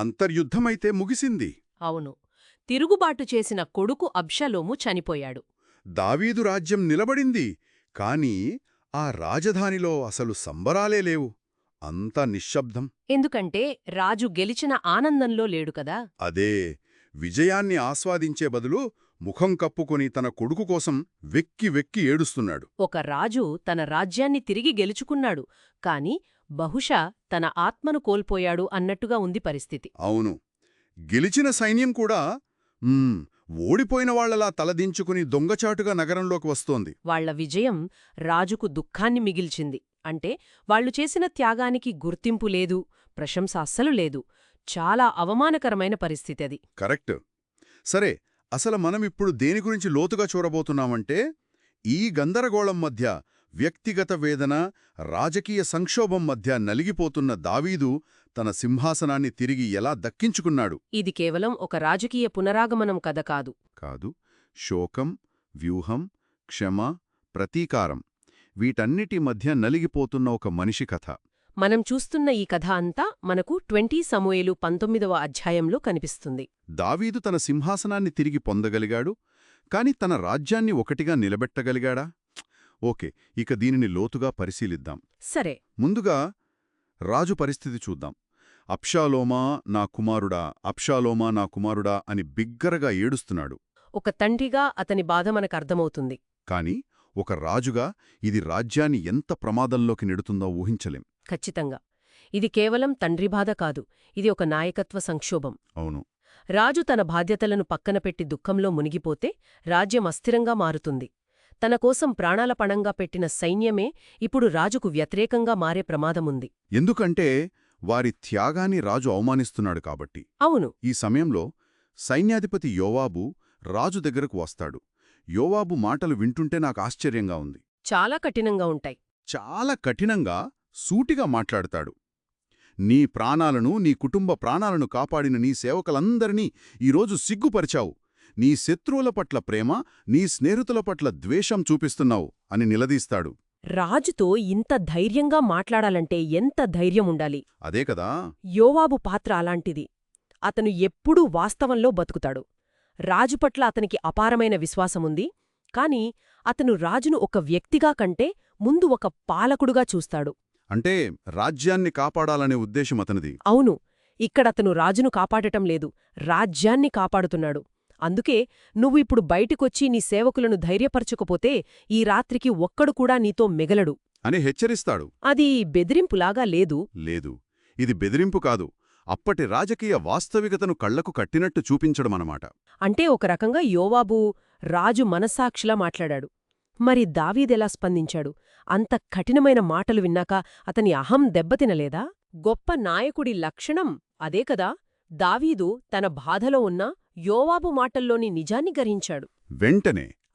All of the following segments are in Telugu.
అంతర్యుద్ధమైతే ముగిసింది. అవును. తిరుగుబాటు చేసిన కొడుకు అబ్షలోము చనిపోయాడు. దావీదు రాజ్యం నిలబడింది. కాని ఆ రాజధానిలో అసలు సంబరాలే లేవు. అంతా నిశ్శబ్దం. ఎందుకంటే రాజు గెలిచిన ఆనందంలో లేడు కదా. అదే, విజయాన్ని ఆస్వాదించే బదులు ముఖం కప్పుకొని తన కొడుకు కోసం వెక్కి వెక్కి ఏడుస్తున్నాడు. ఒక రాజు తన రాజ్యాన్ని తిరిగి గెలుచుకున్నాడు, కాని బహుశా తన ఆత్మను కోల్పోయాడు అన్నట్టుగా ఉంది పరిస్థితి. అవును, గెలిచిన సైన్యం కూడా ఓడిపోయిన వాళ్లలా తలదించుకుని దొంగచాటుగా నగరంలోకి వస్తోంది. వాళ్ల విజయం రాజుకు దుఃఖాన్ని మిగిల్చింది. అంటే వాళ్లు చేసిన త్యాగానికి గుర్తింపు లేదు, ప్రశంస అస్సలు లేదు. చాలా అవమానకరమైన పరిస్థితి అది. కరెక్ట్. సరే, అసలు మనమిప్పుడు దేని గురించి లోతుగా చూడబోతున్నామంటే, ఈ గందరగోళం మధ్య, వ్యక్తిగత వేదన, రాజకీయ సంక్షోభం మధ్య నలిగిపోతున్న దావీదు తన సింహాసనాన్ని తిరిగి ఎలా దక్కించుకున్నాడు. ఇది కేవలం ఒక రాజకీయ పునరాగమనం కథ కాదు. కాదు, శోకం, వ్యూహం, క్షమ, ప్రతీకారం, వీటన్నిటి మధ్య నలిగిపోతున్న ఒక మనిషి కథ. మనం చూస్తున్న ఈ కథ అంతా మనకు 20 సమూయేలు 19వ అధ్యాయంలో కనిపిస్తుంది. దావీదు తన సింహాసనాన్ని తిరిగి పొందగలిగాడు, కాని తన రాజ్యాన్ని ఒకటిగా నిలబెట్టగలిగాడా? ఓకే, ఇక దీనిని లోతుగా పరిశీలిద్దాం. సరే, ముందుగా రాజు పరిస్థితి చూద్దాం. అబ్షాలోమా నా కుమారుడా, అబ్షాలోమా నా కుమారుడా అని బిగ్గరగా ఏడుస్తున్నాడు. ఒక తండ్రిగా అతని బాధ మనకర్థమవుతుంది. కాని ఒక రాజుగా ఇది రాజ్యాన్ని ఎంత ప్రమాదంలోకి నెడుతుందో ఊహించలేం. ఖచ్చితంగా. ఇది కేవలం తండ్రి బాధ కాదు, ఇది ఒక నాయకత్వ సంక్షోభం. అవును. రాజు తన బాధ్యతలను పక్కనపెట్టి దుఃఖంలో మునిగిపోతే రాజ్యం అస్థిరంగా మారుతుంది. తన కోసం ప్రాణాల పణంగా పెట్టిన సైన్యమే ఇప్పుడు రాజుకు వ్యతిరేకంగా మారే ప్రమాదముంది. ఎందుకంటే వారి త్యాగాన్ని రాజు అవమానిస్తున్నాడు కాబట్టి. అవును. ఈ సమయంలో సైన్యాధిపతి యోవాబు రాజు దగ్గరకు వస్తాడు. యోవాబు మాటలు వింటుంటే నాకు ఆశ్చర్యంగా ఉంది. చాలా కఠినంగా ఉంటాయి. చాలా కఠినంగా, సూటిగా మాట్లాడతాడు. నీ ప్రాణాలను, నీ కుటుంబ ప్రాణాలను కాపాడిన నీ సేవకులందరినీ ఈరోజు సిగ్గుపరిచావు. నీ శత్రువుల పట్ల ప్రేమ, నీ స్నేహితుల పట్ల ద్వేషం చూపిస్తున్నావు అని నిలదీస్తాడు. రాజుతో ఇంత ధైర్యంగా మాట్లాడాలంటే ఎంత ధైర్యం ఉండాలి. అదే కదా. యోవాబు పాత్ర అలాంటిది. అతను ఎప్పుడూ వాస్తవంలో బతుకుతాడు. రాజు పట్ల అతనికి అపారమైన విశ్వాసముంది, కాని అతను రాజును ఒక వ్యక్తిగా కంటే ముందు ఒక పాలకుడుగా చూస్తాడు. అంటే రాజ్యాన్ని కాపాడాలనే ఉద్దేశం అతనిది. అవును. ఇక్కడతను రాజును కాపాడటం లేదు, రాజ్యాన్ని కాపాడుతున్నాడు. అందుకే నువ్వు ఇప్పుడు బయటికొచ్చి నీ సేవకులను ధైర్యపరచకపోతే ఈ రాత్రికి ఒక్కడు కూడా నీతో మిగలడు అని హెచ్చరిస్తాడు. అది బెదిరింపులాగా లేదు. లేదు, ఇది బెదిరింపు కాదు, అప్పటి రాజకీయ వాస్తవికతను కళ్లకు కట్టినట్టు చూపించడమనమాట. అంటే ఒక రకంగా యోవాబు రాజు మనస్సాక్షిలా మాట్లాడాడు. మరి దావీదెలా స్పందించాడు? అంత కఠినమైన మాటలు విన్నాక అతని అహం దెబ్బతినలేదా? గొప్ప నాయకుడి లక్షణం అదే కదా. దావీదు తన బాధలో ఉన్న యోవాబు మాటల్లోని నిజాన్ని గ్రహించాడు.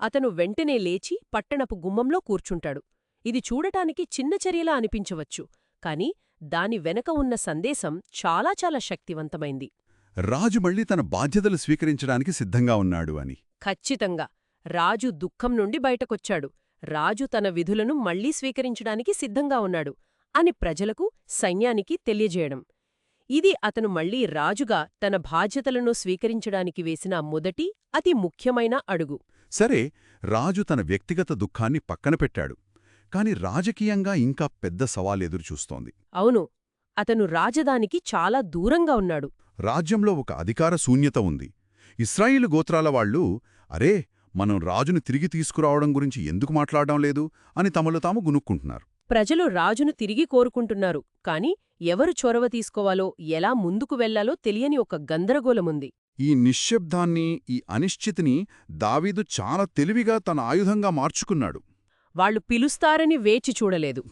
అతను వెంటనే లేచి పట్టణపు గుమ్మంలో కూర్చుంటాడు. ఇది చూడటానికి చిన్న చర్యలా అనిపించవచ్చు, కాని దాని వెనక ఉన్న సందేశం చాలా చాలా శక్తివంతమైంది. రాజు మళ్లీ తన బాధ్యతలు స్వీకరించడానికి సిద్ధంగా ఉన్నాడు అని. ఖచ్చితంగా. రాజు దుఃఖం నుండి బయటకొచ్చాడు. రాజు తన విధులను మళ్లీ స్వీకరించడానికి సిద్ధంగా ఉన్నాడు అని ప్రజలకు, సైన్యానికి తెలియజేయడం. ఇది అతను మళ్లీ రాజుగా తన బాధ్యతలను స్వీకరించడానికి వేసిన మొదటి, అతి ముఖ్యమైన అడుగు. సరే, రాజు తన వ్యక్తిగత దుఃఖాన్ని పక్కన పెట్టాడు. కాని రాజకీయంగా ఇంకా పెద్ద సవాలెదురుచూస్తోంది. అవును. అతను రాజధానికి చాలా దూరంగా ఉన్నాడు. రాజ్యంలో ఒక అధికార శూన్యత ఉంది. ఇశ్రాయేలు గోత్రాల వాళ్లు, అరే, మనం రాజును తిరిగి తీసుకురావడం గురించి ఎందుకు మాట్లాడడం లేదు అని తమలో తాము గునుక్కుంటున్నారు. ప్రజలు రాజును తిరిగి కోరుకుంటున్నారు, కాని ఎవరు చొరవ తీసుకోవాలో, ఎలా ముందుకు వెళ్లాలో తెలియని ఒక గందరగోళముంది. ఈ నిశ్శబ్దాన్ని, ఈ అనిశ్చితిని దావీదు చాలా తెలివిగా తన ఆయుధంగా మార్చుకున్నాడు. వాళ్లు పిలుస్తారని వేచి చూడలేదు.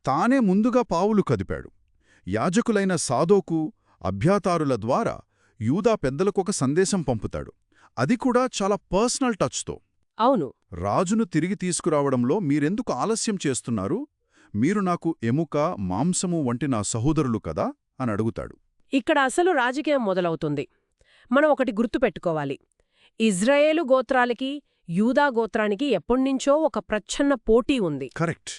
తానే ముందుగా పావులు కదిపాడు. యాజకులైన సాదోకు, అభ్యాతారుల ద్వారా యూదా పెద్దలకొక సందేశం పంపుతాడు. అది కూడా చాలా పర్సనల్ టచ్తో. అవును. రాజును తిరిగి తీసుకురావడంలో మీరెందుకు ఆలస్యం చేస్తున్నారు? మీరు నాకు ఎముక, మాంసము వంటి నా సహోదరులు కదా అని అడుగుతాడు. ఇక్కడ అసలు రాజకీయం మొదలవుతుంది. మనం ఒకటి గుర్తుపెట్టుకోవాలి. ఇజ్రాయేలు గోత్రాలకి, యూదా గోత్రానికి ఎప్పణ్నించో ఒక ప్రచ్ఛన్న పోటీ ఉంది. కరెక్ట్.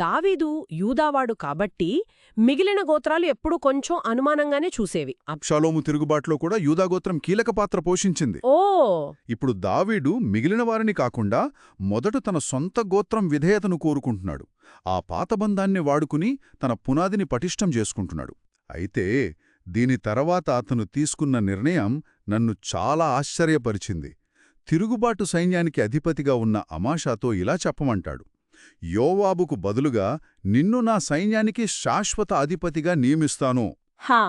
దావీదు యూదావాడు కాబట్టి మిగిలిన గోత్రాలు ఎప్పుడూ కొంచెం అనుమానంగానే చూసేవి. అబ్షాలోము తిరుగుబాటులో కూడా యూదాగోత్రం కీలక పాత్ర పోషించింది. ఓ ఇప్పుడు దావీదు మిగిలిన వారిని కాకుండా మొదట తన సొంత గోత్రం విధేయతను కోరుకుంటున్నాడు. ఆ పాతబంధాన్ని వాడుకుని తన పునాదిని పటిష్టం చేసుకుంటున్నాడు. అయితే దీని తర్వాత అతను తీసుకున్న నిర్ణయం నన్ను చాలా ఆశ్చర్యపరిచింది. తిరుగుబాటు సైన్యానికి అధిపతిగా ఉన్న అమాషాతో ఇలా చెప్పమంటాడు: యోవాబుకు బదులుగా నిన్ను నా సైన్యానికి శాశ్వత అధిపతిగా నియమిస్తాను. హా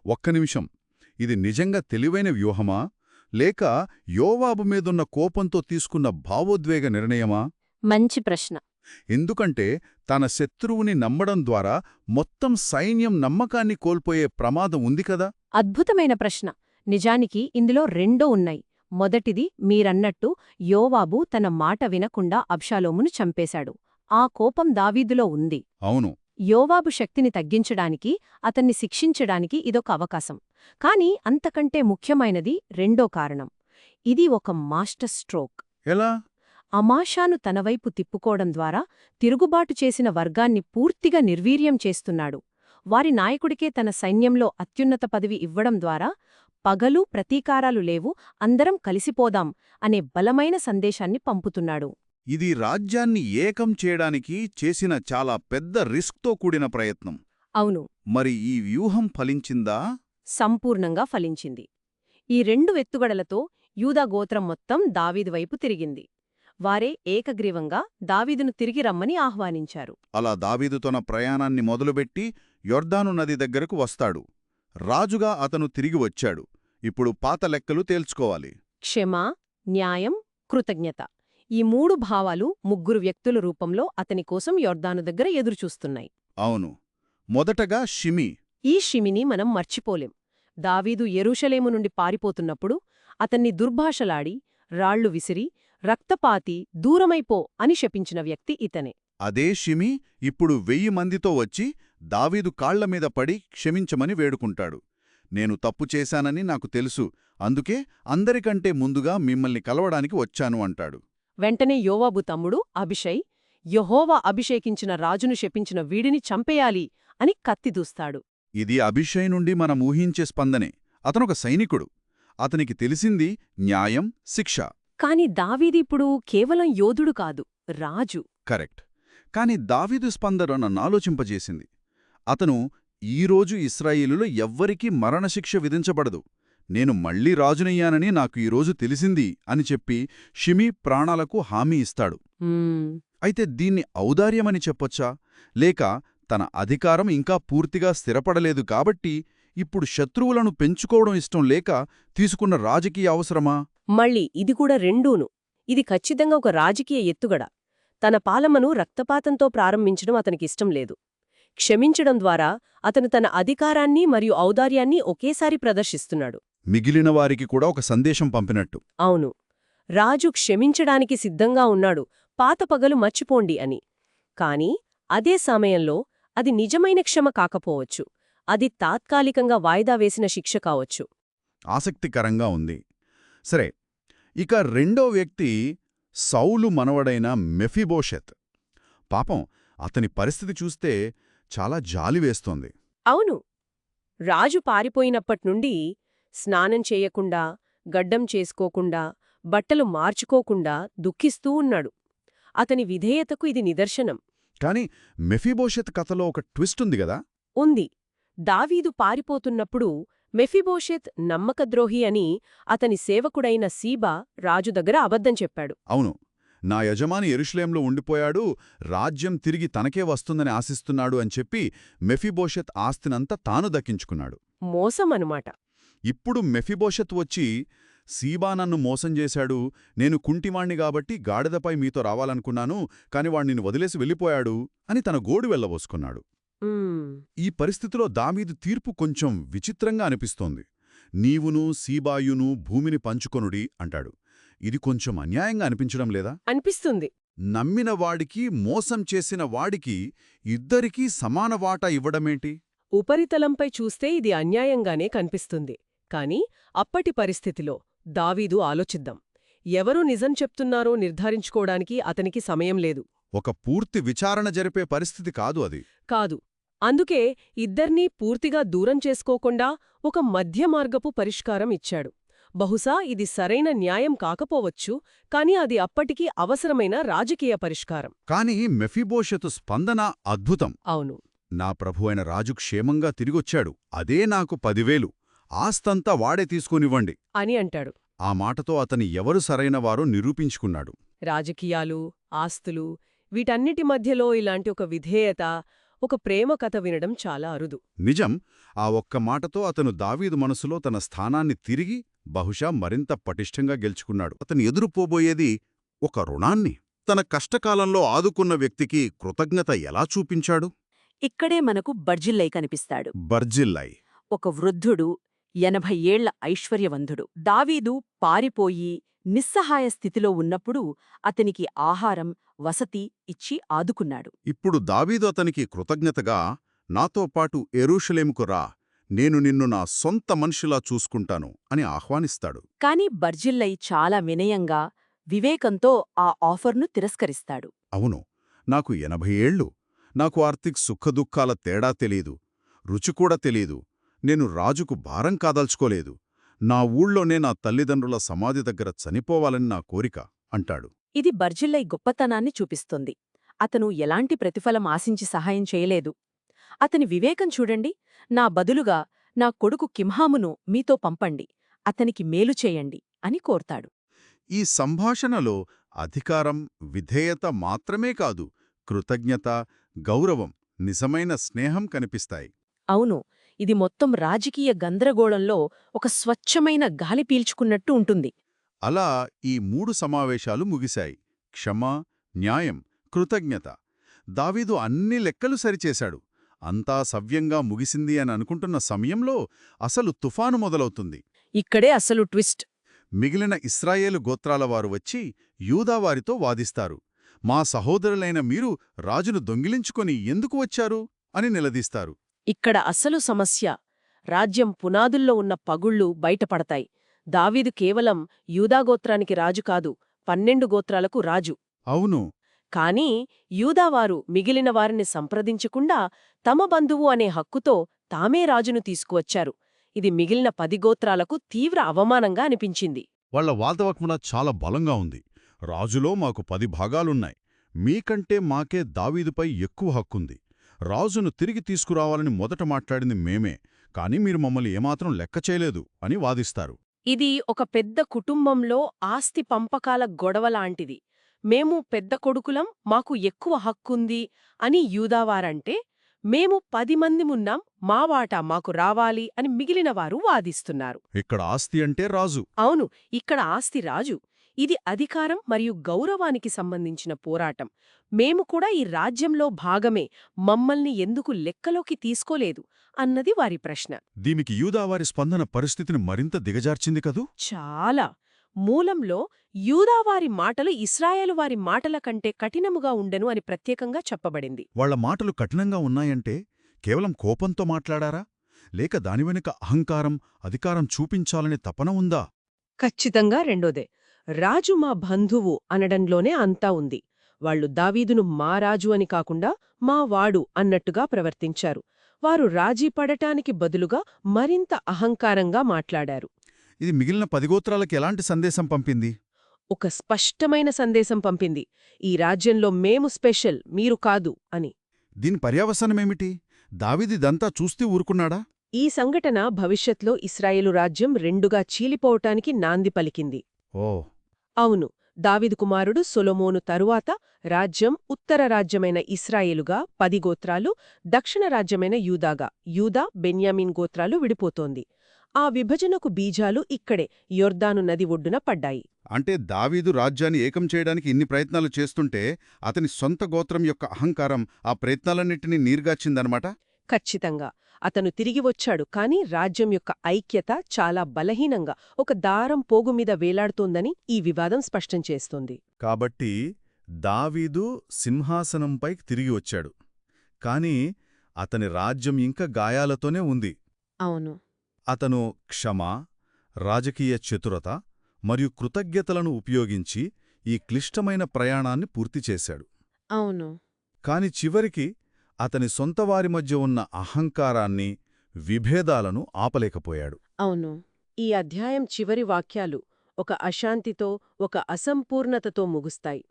ఒక్క నిమిషం, ఇది నిజంగా తెలివైన వ్యూహమా లేక యోవాబు మీదున్న కోపంతో తీసుకున్న భావోద్వేగ నిర్ణయమా? మంచి ప్రశ్న. ఎందుకంటే తన శత్రువుని నమ్మడం ద్వారా మొత్తం సైన్యం నమ్మకాన్ని కోల్పోయే ప్రమాదం ఉంది కదా. అద్భుతమైన ప్రశ్న. నిజానికి ఇందులో రెండో ఉన్నాయి. మొదటిది మీరన్నట్టు యోవాబు తన మాట వినకుండా అబ్షాలోమును చంపేశాడు. ఆ కోపం దావీదులో ఉంది. అవును. యోవాబు శక్తిని తగ్గించడానికి, అతన్ని శిక్షించడానికి ఇదొక అవకాశం. కాని అంతకంటే ముఖ్యమైనది రెండో కారణం. ఇది ఒక మాస్టర్ స్ట్రోక్. ఎలా? అమాషాను తనవైపు తిప్పుకోవడం ద్వారా తిరుగుబాటు చేసిన వర్గాన్ని పూర్తిగా నిర్వీర్యం చేస్తున్నాడు. వారి నాయకుడికే తన సైన్యంలో అత్యున్నత పదవి ఇవ్వడం ద్వారా పగలు ప్రతీకారాలు లేవు, అందరం కలిసిపోదాం అనే బలమైన సందేశాన్ని పంపుతున్నాడు. ఇది రాజ్యాన్ని ఏకం చేయడానికి చేసిన చాలా పెద్ద రిస్క్తో కూడిన ప్రయత్నం. అవును, మరి ఈ వ్యూహం ఫలించిందా? సంపూర్ణంగా ఫలించింది. ఈ రెండు ఎత్తుగడలతో యూదా గోత్రం మొత్తం దావీదు వైపు తిరిగింది. వారే ఏకగ్రీవంగా దావీదును తిరిగి రమ్మని ఆహ్వానించారు. అలా దావీదు తన ప్రయాణాన్ని మొదలుపెట్టి యొర్దాను నది దగ్గరకు వస్తాడు. రాజుగా అతను తిరిగి వచ్చాడు. ఇప్పుడు పాత లెక్కలు తేల్చుకోవాలి. క్షమ, న్యాయం, కృతజ్ఞత ఈ మూడు భావాలు ముగ్గురు వ్యక్తుల రూపంలో అతని కోసం యొర్దాను దగ్గర ఎదురుచూస్తున్నాయి. అవును. మొదటగా షిమి. ఈ షిమిని మనం మర్చిపోలేం. దావీదు యెరూషలేము నుండి పారిపోతున్నప్పుడు అతన్ని దుర్భాషలాడి, రాళ్లు విసిరి, రక్తపాతి, దూరమైపో అని శపించిన వ్యక్తి ఇతనే. అదే షిమి ఇప్పుడు 1000 మందితో వచ్చి దావీదు కాళ్లమీద పడి క్షమించమని వేడుకుంటాడు. నేను తప్పు చేశానని నాకు తెలుసు, అందుకే అందరికంటే ముందుగా మిమ్మల్ని కలవడానికి వచ్చాను అంటాడు. వెంటనే యోవాబు తమ్ముడు అబిషై, యెహోవా అభిషేకించిన రాజును శపించిన వీడిని చంపేయాలి అని కత్తి దూస్తాడు. ఇది అభిషై నుండి మనం ఊహించే స్పందనే. అతనొక సైనికుడు. అతనికి తెలిసింది న్యాయం, శిక్ష. కాని దావీదిప్పుడు కేవలం యోధుడు కాదు, రాజు. కరెక్ట్. కాని దావీదు స్పందన నన్ను ఆలోచింపజేసింది. అతను ఈరోజు ఇశ్రాయేలులో ఎవ్వరికీ మరణశిక్ష విధించబడదు, నేను మళ్లీ రాజునయ్యానని నాకు ఈరోజు తెలిసింది అని చెప్పి షిమి ప్రాణాలకు హామీ ఇస్తాడు. అయితే దీన్ని ఔదార్యమని చెప్పొచ్చా, లేక తన అధికారం ఇంకా పూర్తిగా స్థిరపడలేదు కాబట్టి ఇప్పుడు శత్రువులను పెంచుకోవడం ఇష్టం లేక తీసుకున్న రాజకీయ అవసరమా? మళ్ళీ ఇది కూడా రెండూను. ఇది ఖచ్చితంగా ఒక రాజకీయ ఎత్తుగడ. తన పాలనను రక్తపాతంతో ప్రారంభించడం అతనికిష్టం లేదు. క్షమించడం ద్వారా అతను తన అధికారాన్ని మరియు ఔదార్యాన్ని ఒకేసారి ప్రదర్శిస్తున్నాడు. మిగిలిన వారికి కూడా ఒక సందేశం పంపినట్టు. అవును, రాజు క్షమించడానికి సిద్ధంగా ఉన్నాడు, పాత పగలు మర్చిపోండి అని. కాని అదే సమయంలో అది నిజమైన క్షమ కాకపోవచ్చు, అది తాత్కాలికంగా వాయిదా వేసిన శిక్ష కావచ్చు. ఆసక్తికరంగా ఉంది. సరే, ఇక రెండో వ్యక్తి సౌలు మనవడైన మెఫీబోషెత్. పాపం, అతని పరిస్థితి చూస్తే చాలా జాలివేస్తోంది. అవును, రాజు పారిపోయినప్పట్నుండి స్నానం చేయకుండా, గడ్డం చేసుకోకుండా, బట్టలు మార్చుకోకుండా దుఃఖిస్తూ ఉన్నాడు. అతని విధేయతకు ఇది నిదర్శనం. కాని మెఫీబోషెత్ కథలో ఒక ట్విస్ట్ ఉంది గదా. ఉంది. దావీదు పారిపోతున్నప్పుడు మెఫీబోషెత్ నమ్మకద్రోహి అని అతని సేవకుడైన సీబా రాజు దగ్గర అబద్ధం చెప్పాడు. అవును, నా యజమాని యెరూషలేంలో ఉండిపోయాడు, రాజ్యం తిరిగి తనకే వస్తుందని ఆశిస్తున్నాడు అని చెప్పి మెఫీబోషెత్ ఆస్తినంతా తాను దక్కించుకున్నాడు. మోసమనుమాట. ఇప్పుడు మెఫీబోషెత్ వచ్చి, సీబా నన్ను మోసం చేశాడు, నేను కుంటివాణ్ణి గాబట్టి గాడిదపై మీతో రావాలనుకున్నాను, కాని వాణ్ణిని వదిలేసి వెళ్ళిపోయాడు అని తన గోడు వెళ్లబోసుకున్నాడు. ఈ పరిస్థితిలో దావీదు తీర్పు కొంచెం విచిత్రంగా అనిపిస్తోంది. నీవును సీబాయును భూమిని పంచుకొనుడి అంటాడు. ఇది కొంచెం అన్యాయంగా అనిపించడం లేదా? అనిపిస్తుంది. నమ్మిన వాడికి, మోసం చేసిన వాడికి ఇద్దరికీ సమాన వాటా ఇవ్వడమేంటి? ఉపరితలంపై చూస్తే ఇది అన్యాయంగానే కనిపిస్తుంది. కాని అప్పటి పరిస్థితిలో దావీదు ఆలోచిద్దాం. ఎవరు నిజం చెప్తున్నారో నిర్ధారించుకోవడానికి అతనికి సమయం లేదు. ఒక పూర్తి విచారణ జరిపే పరిస్థితి కాదు అది. కాదు. అందుకే ఇద్దర్నీ పూర్తిగా దూరం చేసుకోకుండా ఒక మధ్యమార్గపు పరిష్కారం ఇచ్చాడు. బహుశా ఇది సరైన న్యాయం కాకపోవచ్చు, కాని అది అప్పటికీ అవసరమైన రాజకీయ పరిష్కారం. కాని మెఫీబోషెతు స్పందన అద్భుతం. అవును. నా ప్రభువైన రాజు క్షేమంగా తిరిగొచ్చాడు, అదే నాకు 10,000, ఆస్తంతా వాడే తీసుకునివ్వండి అని అంటాడు. ఆ మాటతో అతని ఎవరు సరైనవారో నిరూపించుకున్నాడు. రాజకీయాలు, ఆస్తులు, వీటన్నిటి మధ్యలో ఇలాంటి ఒక విధేయత, ఒక ప్రేమ కథ వినడం చాలా అరుదు. నిజం. ఆ ఒక్క మాటతో అతను దావీదు మనసులో తన స్థానాన్ని తిరిగి బహుశా మరింత పటిష్టంగా గెలుచుకున్నాడు. అతను ఎదురుపోబోయేది ఒక రుణాన్ని. తన కష్టకాలంలో ఆదుకున్న వ్యక్తికి కృతజ్ఞత ఎలా చూపించాడు? ఇక్కడే మనకు బర్జిల్లై కనిపిస్తాడు. బర్జిల్లై ఒక వృద్ధుడు, 80 ఏళ్ల ఐశ్వర్యవంతుడు. దావీదు పారిపోయి నిస్సహాయ స్థితిలో ఉన్నప్పుడు అతనికి ఆహారం, వసతి ఇచ్చి ఆదుకున్నాడు. ఇప్పుడు దావీదు అతనికి కృతజ్ఞతగా, నాతో పాటు యెరూషలేముకు రా, నేను నిన్ను నా సొంత మనిషిలా చూసుకుంటాను అని ఆహ్వానిస్తాడు. కాని బర్జిల్లై చాలా వినయంగా, వివేకంతో ఆ ఆఫర్ను తిరస్కరిస్తాడు. అవును, నాకు 80 ఏళ్ళు, నాకు ఆర్థిక సుఖదుఖాల తేడా తెలీదు, రుచికూడా తెలీదు, నేను రాజుకు భారం కాదల్చుకోలేదు, నా ఊళ్ళోనే నా తల్లిదండ్రుల సమాధి దగ్గర చనిపోవాలని నా కోరిక అంటాడు. ఇది బర్జిల్లై గొప్పతనాన్ని చూపిస్తుంది. అతను ఎలాంటి ప్రతిఫలం ఆశించి సహాయం చేయలేదు. అతని వివేకం చూడండి. నా బదులుగా నా కొడుకు కిమ్హామును మీతో పంపండి, అతనికి మేలు చేయండి అని కోర్తాడు. ఈ సంభాషణలో అధికారం, విధేయత మాత్రమే కాదు, కృతజ్ఞత, గౌరవం, నిజమైన స్నేహం కనిపిస్తాయి. అవును, ఇది మొత్తం రాజకీయ గందరగోళంలో ఒక స్వచ్ఛమైన గాలి పీల్చుకున్నట్టు ఉంటుంది. అలా ఈ 3 సమావేశాలు ముగిశాయి. క్షమ, న్యాయం, కృతజ్ఞత. దావీదు అన్ని లెక్కలు సరిచేశాడు. అంతా సవ్యంగా ముగిసింది అని అనుకుంటున్న సమయంలో అసలు తుఫాను మొదలవుతుంది. ఇక్కడే అసలు ట్విస్ట్. మిగిలిన ఇశ్రాయేలు గోత్రాలవారు వచ్చి యూదావారితో వాదిస్తారు. మా సహోదరులైన మీరు రాజును దొంగిలించుకొని ఎందుకు వచ్చారు అని నిలదీస్తారు. ఇక్కడ అసలు సమస్య. రాజ్యం పునాదుల్లో ఉన్న పగుళ్ళు బయటపడతాయి. దావీదు కేవలం యూదాగోత్రానికి రాజు కాదు, 12 గోత్రాలకు రాజు. అవును. కానీ యూదావారు మిగిలిన వారిని సంప్రదించకుండా తమ బంధువు అనే హక్కుతో తామే రాజును తీసుకువచ్చారు. ఇది మిగిలిన 10 గోత్రాలకు తీవ్ర అవమానంగా అనిపించింది. వాళ్ల వాదవక్మన చాలా బలంగా ఉంది. రాజులో మాకు 10 భాగాలున్నాయి, మీకంటే మాకే దావీదుపై ఎక్కువ హక్కుంది. రాజును తిరిగి తీసుకురావాలని మొదట మాట్లాడింది మేమే, కాని మీరు మమ్మల్ని ఏమాత్రం లెక్క చేయలేదు అని వాదిస్తారు. ఇది ఒక పెద్ద కుటుంబంలో ఆస్తి పంపకాల గొడవలాంటిది. మేము పెద్ద కొడుకులం, మాకు ఎక్కువ హక్కుంది అని యూదావారంటే, మేము 10 మందిమున్నాం, మా వాటా మాకు రావాలి అని మిగిలినవారు వాదిస్తున్నారు. ఇక్కడ ఆస్తి అంటే రాజు. అవును, ఇక్కడ ఆస్తి రాజు. ఇది అధికారం మరియు గౌరవానికి సంబంధించిన పోరాటం. మేము కూడా ఈ రాజ్యంలో భాగమే, మమ్మల్ని ఎందుకు లెక్కలోకి తీసుకోలేదు అన్నది వారి ప్రశ్న. దీనికి యూదావారి స్పందన పరిస్థితిని మరింత దిగజార్చింది కదూ. చాలా. మూలంలో యూదావారి మాటలు ఇశ్రాయేలు వారి మాటల కంటే కఠినముగా ఉండెను అని ప్రత్యేకంగా చెప్పబడింది. వాళ్ల మాటలు కఠినంగా ఉన్నాయంటే కేవలం కోపంతో మాట్లాడారా, లేక దాని వెనుక అహంకారం, అధికారం చూపించాలనే తపన ఉందా? ఖచ్చితంగా రెండోదే. రాజు మా బంధువు అనడంలోనే అంతా ఉంది. వాళ్లు దావీదును మా రాజు అని కాకుండా మా వాడు అన్నట్టుగా ప్రవర్తించారు. వారు రాజీ పడటానికి బదులుగా మరింత అహంకారంగా మాట్లాడారు. ఇది మిగిలిన 10 గోత్రాలకి ఎలాంటి సందేశం పంపింది? ఒక స్పష్టమైన సందేశం పంపింది. ఈ రాజ్యంలో మేము స్పెషల్, మీరు కాదు అని. దీని పర్యవసానమేమిటి? దావీదిదంతా చూస్తూ ఊరుకున్నాడా? ఈ సంఘటన భవిష్యత్లో ఇశ్రాయేలు రాజ్యం రెండుగా చీలిపోవటానికి నాంది పలికింది. ఓ అవును, దావీదు కుమారుడు సొలొమోను తరువాత రాజ్యం ఉత్తర రాజ్యమైన ఇశ్రాయేలుగా 10 గోత్రాలు, దక్షిణ రాజ్యమైన యూదాగా యూదా, బెన్యామీన్ గోత్రాలు విడిపోతోంది. ఆ విభజనకు బీజాలు ఇక్కడే యొర్దాను నది ఒడ్డున పడ్డాయి. అంటే దావీదు రాజ్యాన్ని ఏకం చేయడానికి ఇన్ని ప్రయత్నాలు చేస్తుంటే అతని సొంత గోత్రం యొక్క అహంకారం ఆ ప్రయత్నాలన్నింటినీ నీరుగార్చిందనమాట. ఖచ్చితంగా. అతను తిరిగి వచ్చాడు, కాని రాజ్యం యొక్క ఐక్యత చాలా బలహీనంగా ఒక దారం పోగుమీద వేలాడుతోందని ఈ వివాదం స్పష్టం చేస్తోంది. కాబట్టి దావీదు సింహాసనంపైకి తిరిగి వచ్చాడు, కాని అతని రాజ్యం ఇంకా గాయాలతోనే ఉంది. అవును. అతను క్షమ, రాజకీయ చతురత, మరియు కృతజ్ఞతలను ఉపయోగించి ఈ క్లిష్టమైన ప్రయాణాన్ని పూర్తిచేశాడు. అవును. కాని చివరికి అతని సొంతవారి మధ్య ఉన్న అహంకారాన్ని, విభేదాలను ఆపలేకపోయాడు. అవును. ఈ అధ్యాయం చివరి వాక్యాలు ఒక అశాంతితో, ఒక అసంపూర్ణతతో ముగుస్తాయి.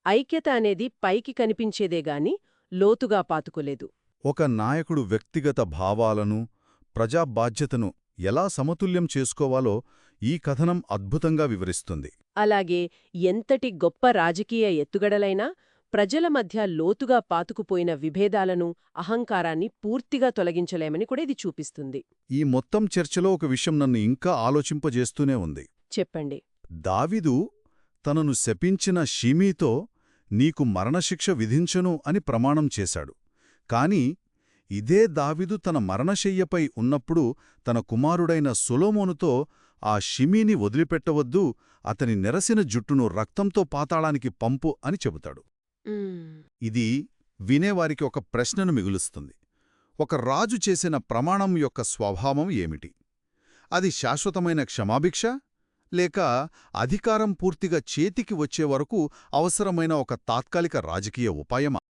ఐక్యత అనేది పైకి కనిపించేదేగాని లోతుగా పాతుకోలేదు. ఒక నాయకుడు వ్యక్తిగత భావాలను, ప్రజా బాధ్యతను ఎలా సమతుల్యం చేసుకోవాలో ఈ కథనం అద్భుతంగా వివరిస్తుంది. అలాగే ఎంతటి గొప్ప రాజకీయ ఎత్తుగడలైనా ప్రజల మధ్య లోతుగా పాతుకుపోయిన విభేదాలను, అహంకారాన్ని పూర్తిగా తొలగించలేమని కూడా ఇది చూపిస్తుంది. ఈ మొత్తం చర్చలో ఒక విషయం నన్ను ఇంకా ఆలోచింపజేస్తూనే ఉంది. చెప్పండి. దావీదు తనను శపించిన షిమీతో నీకు మరణశిక్ష విధించను అని ప్రమాణం చేశాడు. కాని ఇదే దావీదు తన మరణశయ్యపై ఉన్నప్పుడు తన కుమారుడైన సొలొమోనుతో ఆ షిమీని వదిలిపెట్టవద్దు, అతని నెరసిన జుట్టును రక్తంతో పాతాళానికి పంపు అని చెబుతాడు. ఇది వినేవారికి ఒక ప్రశ్నను మిగులుస్తుంది. ఒక రాజు చేసిన ప్రమాణం యొక్క స్వభావం ఏమిటి? అది శాశ్వతమైన క్షమాభిక్ష, లేక అధికారం పూర్తిగా చేతికి వచ్చే వరకు అవసరమైన ఒక తాత్కాలిక రాజకీయ ఉపాయమా?